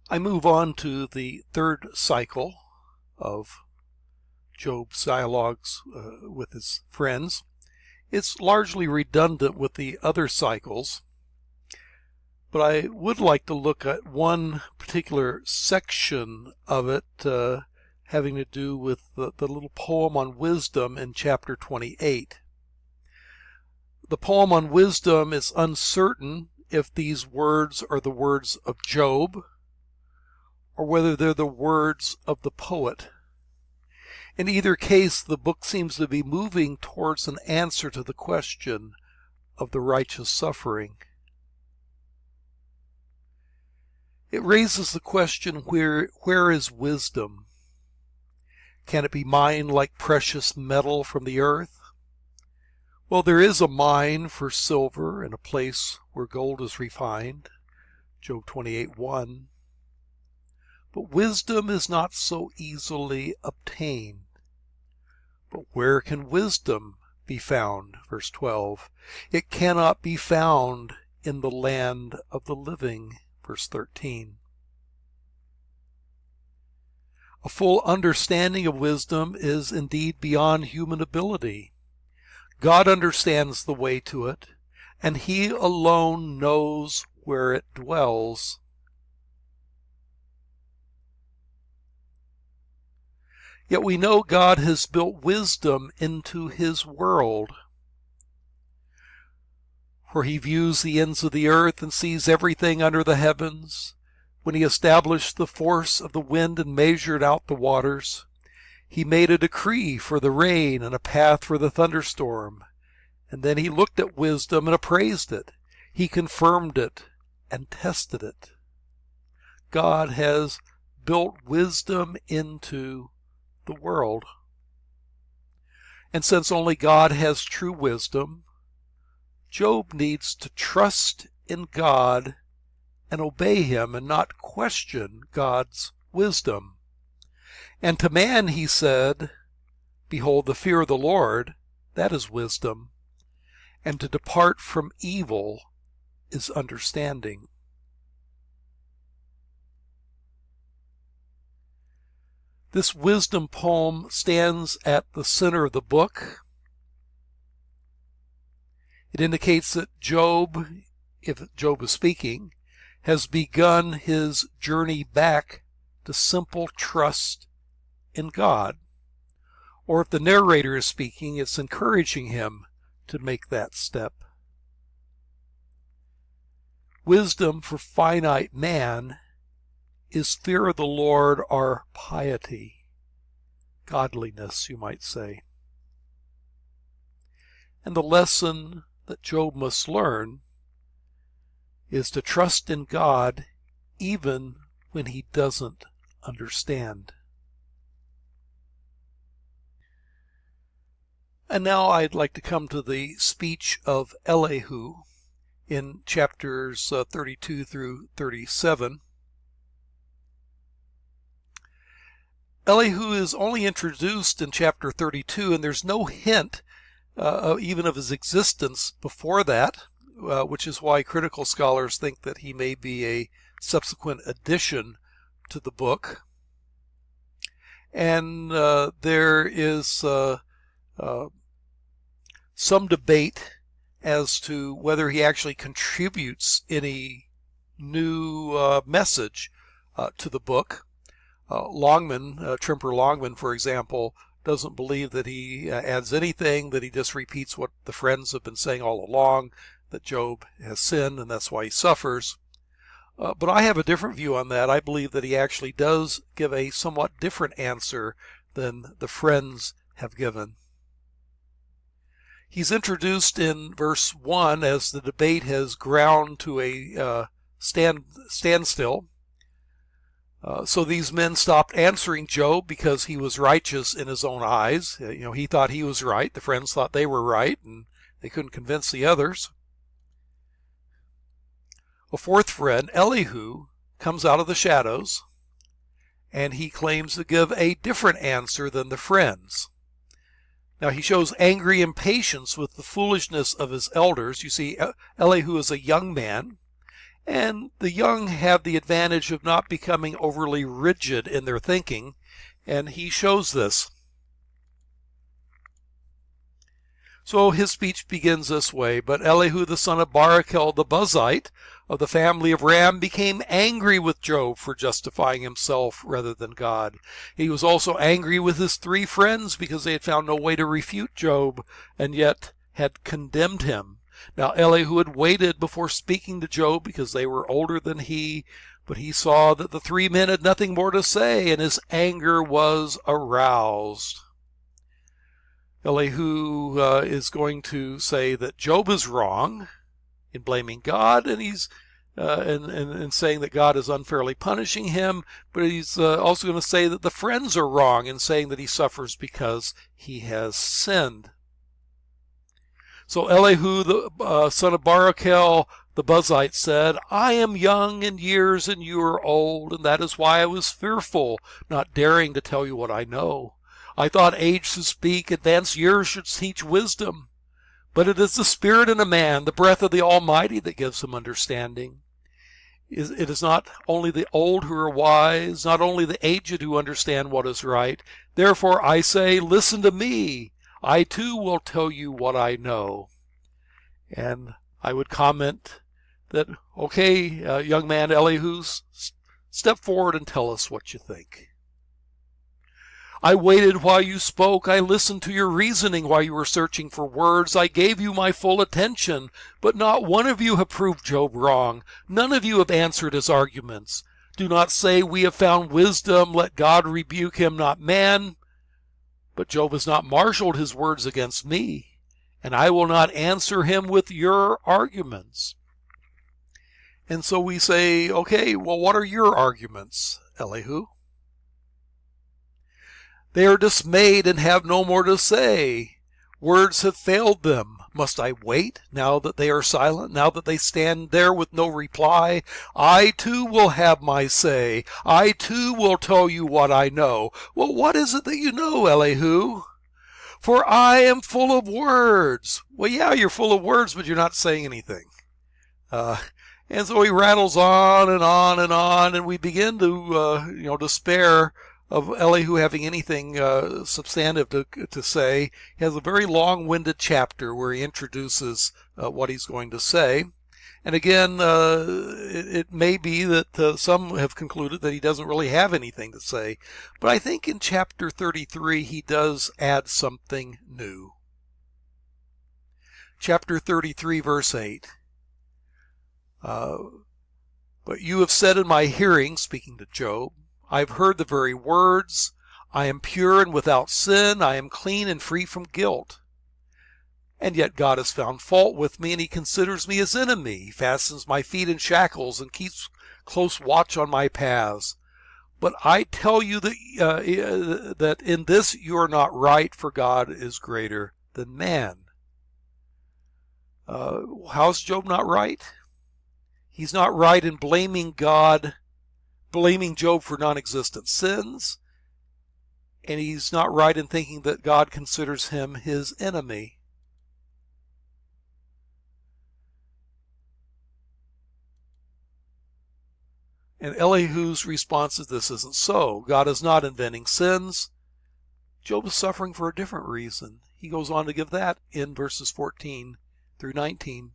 I move on to the third cycle of Job's dialogues with his friends. It's largely redundant with the other cycles, but I would like to look at one particular section of it having to do with the little poem on wisdom in chapter 28. The poem on wisdom is uncertain if these words are the words of Job or whether they're the words of the poet. In either case, the book seems to be moving towards an answer to the question of the righteous suffering. It raises the question, where is wisdom? Can it be mined like precious metal from the earth? Well, there is a mine for silver and a place where gold is refined, Job 28:1. But wisdom is not so easily obtained. But where can wisdom be found? Verse 12. It cannot be found in the land of the living. Verse 13. A full understanding of wisdom is indeed beyond human ability. God understands the way to it, and He alone knows where it dwells. Yet we know God has built wisdom into His world, for He views the ends of the earth and sees everything under the heavens. When He established the force of the wind and measured out the waters, He made a decree for the rain and a path for the thunderstorm. And then He looked at wisdom and appraised it. He confirmed it and tested it. God has built wisdom into the world. And since only God has true wisdom, Job needs to trust in God and obey Him and not question God's wisdom. And to man He said, "Behold, the fear of the Lord, that is wisdom, and to depart from evil is understanding." This wisdom poem stands at the center of the book. It indicates that Job, if Job is speaking, has begun his journey back to simple trust in God. Or if the narrator is speaking, it's encouraging him to make that step. Wisdom for finite man is fear of the Lord or piety, godliness, you might say. And the lesson that Job must learn is to trust in God even when he doesn't understand. And now I'd like to come to the speech of Elihu in chapters 32 through 37. Elihu is only introduced in chapter 32, and there's no hint even of his existence before that, which is why critical scholars think that he may be a subsequent addition to the book. And there is some debate as to whether he actually contributes any new message to the book. Tremper Longman, for example, doesn't believe that he adds anything, that he just repeats what the friends have been saying all along, that Job has sinned and that's why he suffers. But I have a different view on that. I believe that he actually does give a somewhat different answer than the friends have given. He's introduced in verse 1 as the debate has ground to a standstill. So these men stopped answering Job because he was righteous in his own eyes. He thought he was right. The friends thought they were right, and they couldn't convince the others. A fourth friend, Elihu, comes out of the shadows, and he claims to give a different answer than the friends. Now he shows angry impatience with the foolishness of his elders. You see, Elihu is a young man, And the young have the advantage of not becoming overly rigid in their thinking, and he shows this. So his speech begins this way: But Elihu the son of Barachel the Buzite of the family of Ram became angry with Job for justifying himself rather than God. He was also angry with his 3 friends because they had found no way to refute Job and yet had condemned him. Now Elihu had waited before speaking to Job because they were older than he, but he saw that the 3 men had nothing more to say, and his anger was aroused. Elihu is going to say that Job is wrong in blaming God, and he's and saying that God is unfairly punishing him, but he's also going to say that the friends are wrong in saying that he suffers because he has sinned. So Elihu, the son of Barachel, the Buzite, said, I am young in years and you are old, and that is why I was fearful, not daring to tell you what I know. I thought age should speak, advanced years should teach wisdom. But it is the spirit in a man, the breath of the Almighty, that gives him understanding. It is not only the old who are wise, not only the aged who understand what is right. Therefore I say, listen to me. I too will tell you what I know. And I would comment that, okay, young man Elihu, step forward and tell us what you think. I waited while you spoke. I listened to your reasoning while you were searching for words. I gave you my full attention, but not one of you have proved Job wrong. None of you have answered his arguments. Do not say, we have found wisdom. Let God rebuke him, not man. But Job has not marshaled his words against me, and I will not answer him with your arguments. And so we say, okay, well, what are your arguments, Elihu? They are dismayed and have no more to say. Words have failed them. Must I wait now that they are silent, now that they stand there with no reply? I too will have my say. I too will tell you what I know. Well, what is it that you know, Elihu? For I am full of words. Well, yeah, you're full of words, but you're not saying anything. And so he rattles on and on and on, and we begin to, despair of Elihu having anything substantive to say. He has a very long-winded chapter where he introduces what he's going to say. And again, it may be that some have concluded that he doesn't really have anything to say. But I think in chapter 33 he does add something new. Chapter 33, verse 8. But you have said in my hearing, speaking to Job, I have heard the very words. I am pure and without sin. I am clean and free from guilt. And yet God has found fault with me, and he considers me his enemy. He fastens my feet in shackles and keeps close watch on my paths. But I tell you that in this you are not right, for God is greater than man. How's Job not right? He's not right in blaming Job for non-existent sins, and he's not right in thinking that God considers him his enemy. And Elihu's response is, this isn't so. God is not inventing sins. Job is suffering for a different reason. He goes on to give that in verses 14 through 19.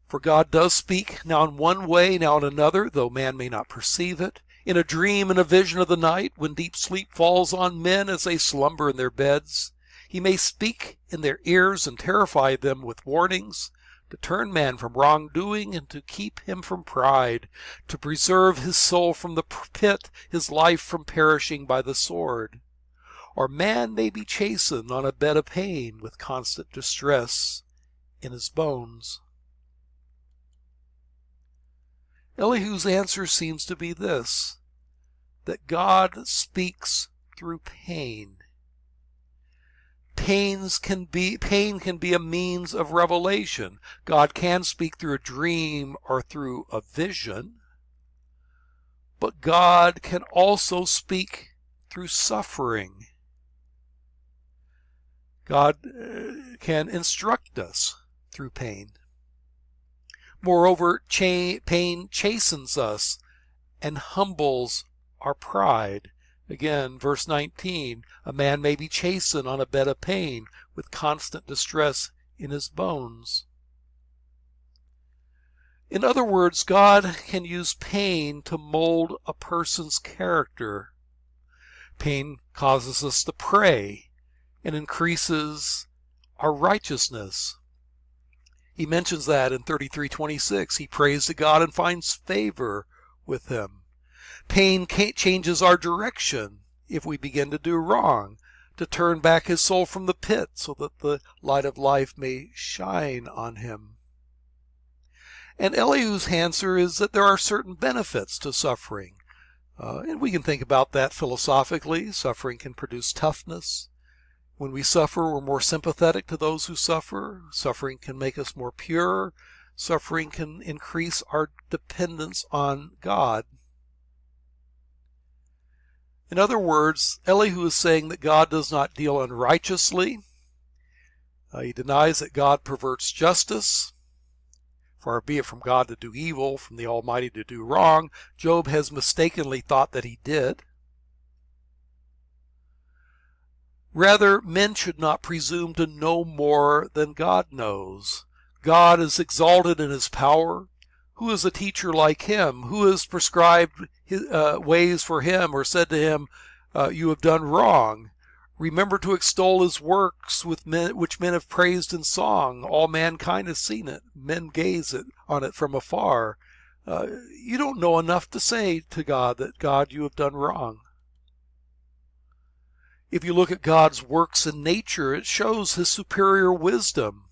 For God does speak now in one way, now in another, though man may not perceive it. In a dream and a vision of the night, when deep sleep falls on men as they slumber in their beds, he may speak in their ears and terrify them with warnings, to turn man from wrongdoing and to keep him from pride, to preserve his soul from the pit, his life from perishing by the sword. Or man may be chastened on a bed of pain with constant distress in his bones. Elihu's answer seems to be this, that God speaks through pain. Pain can be a means of revelation. God can speak through a dream or through a vision, but God can also speak through suffering. God can instruct us through pain. Moreover, pain chastens us and humbles our pride. Again, verse 19, a man may be chastened on a bed of pain with constant distress in his bones. In other words, God can use pain to mold a person's character. Pain causes us to pray and increases our righteousness. He mentions that in 33:26. He prays to God and finds favor with him. Pain changes our direction if we begin to do wrong, to turn back his soul from the pit so that the light of life may shine on him. And Elihu's answer is that there are certain benefits to suffering. And we can think about that philosophically. Suffering can produce toughness. When we suffer, we're more sympathetic to those who suffer. Suffering can make us more pure. Suffering can increase our dependence on God. In other words, Elihu is saying that God does not deal unrighteously. He denies that God perverts justice. Far be it from God to do evil, from the Almighty to do wrong. Job has mistakenly thought that he did. Rather, men should not presume to know more than God knows. God is exalted in his power. Who is a teacher like him? Who has prescribed ways for him or said to him, you have done wrong? Remember to extol his works which men have praised in song. All mankind has seen it. Men gaze on it from afar. You don't know enough to say to God that, God, you have done wrong. If you look at God's works in nature, it shows his superior wisdom.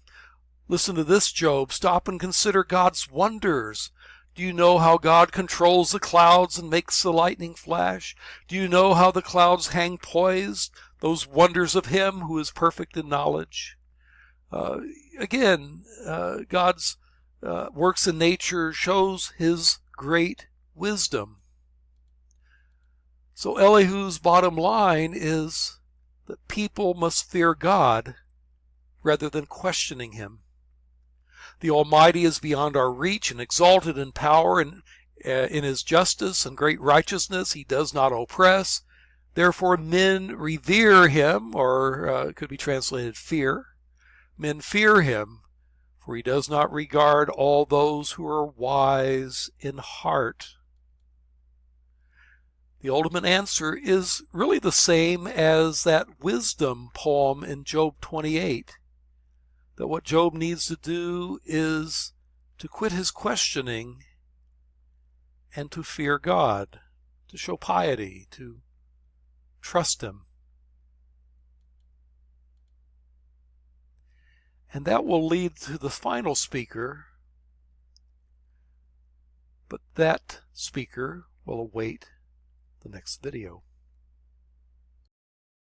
Listen to this, Job. Stop and consider God's wonders. Do you know how God controls the clouds and makes the lightning flash? Do you know how the clouds hang poised? Those wonders of him who is perfect in knowledge. Again, God's works in nature shows his great wisdom. So Elihu's bottom line is that people must fear God rather than questioning him. The Almighty is beyond our reach and exalted in power and in his justice and great righteousness. He does not oppress. Therefore, men revere him, or it could be translated fear. Men fear him, for he does not regard all those who are wise in heart. The ultimate answer is really the same as that wisdom poem in Job 28. That what Job needs to do is to quit his questioning and to fear God, to show piety, to trust him. And that will lead to the final speaker, but that speaker will await the next video.